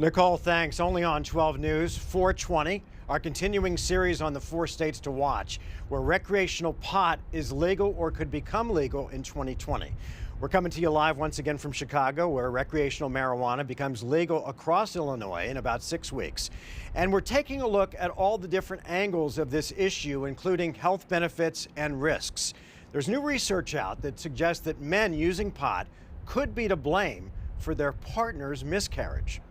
Nicole, thanks. Only on 12 News, 420, our continuing series on the 4 states to watch, where recreational pot is legal or could become legal in 2020. We're coming to you live once again from Chicago, where recreational marijuana becomes legal across Illinois in about 6 weeks. And we're taking a look at all the different angles of this issue, including health benefits and risks. There's new research out that suggests that men using pot could be to blame for their partner's miscarriage.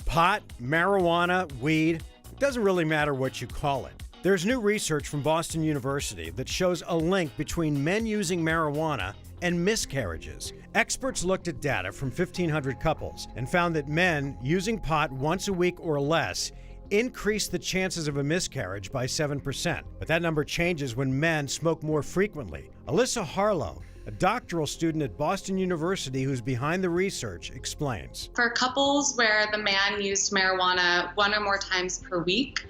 Pot, marijuana, weed, it doesn't really matter what you call it. There's new research from Boston University that shows a link between men using marijuana and miscarriages. Experts looked at data from 1,500 couples and found that men using pot once a week or less increased the chances of a miscarriage by 7%. But that number changes when men smoke more frequently. Alyssa Harlow, a doctoral student at Boston University who's behind the research, explains. For couples where the man used marijuana 1 or more times per week,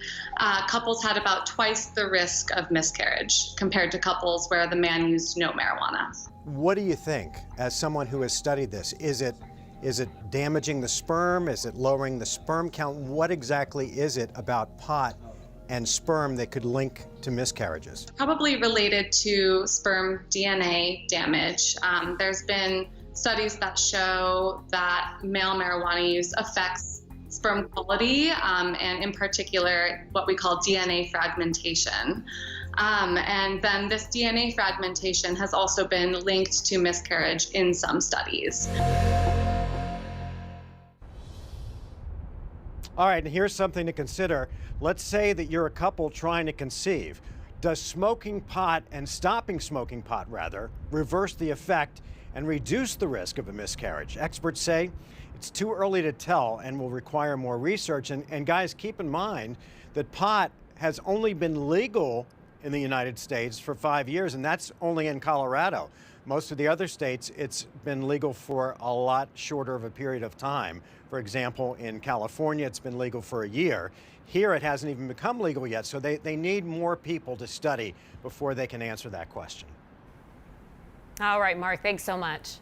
couples had about twice the risk of miscarriage compared to couples where the man used no marijuana. What do you think, as someone who has studied this? Is it damaging the sperm? Is it lowering the sperm count? What exactly is it about pot and sperm that could link to miscarriages? Probably related to sperm DNA damage. There's been studies that show that male marijuana use affects sperm quality, and in particular, what we call DNA fragmentation. And then this DNA fragmentation has also been linked to miscarriage in some studies. All right, and here's something to consider. Let's say that you're a couple trying to conceive. Does smoking pot and stopping smoking pot, rather, reverse the effect and reduce the risk of a miscarriage? Experts say it's too early to tell and will require more research. And guys, keep in mind that pot has only been legal in the United States for 5 years, and that's only in Colorado. Most of the other states, it's been legal for a lot shorter of a period of time. For example, in California, it's been legal for a year. Here, it hasn't even become legal yet, so they need more people to study before they can answer that question. All right, Mark, thanks so much.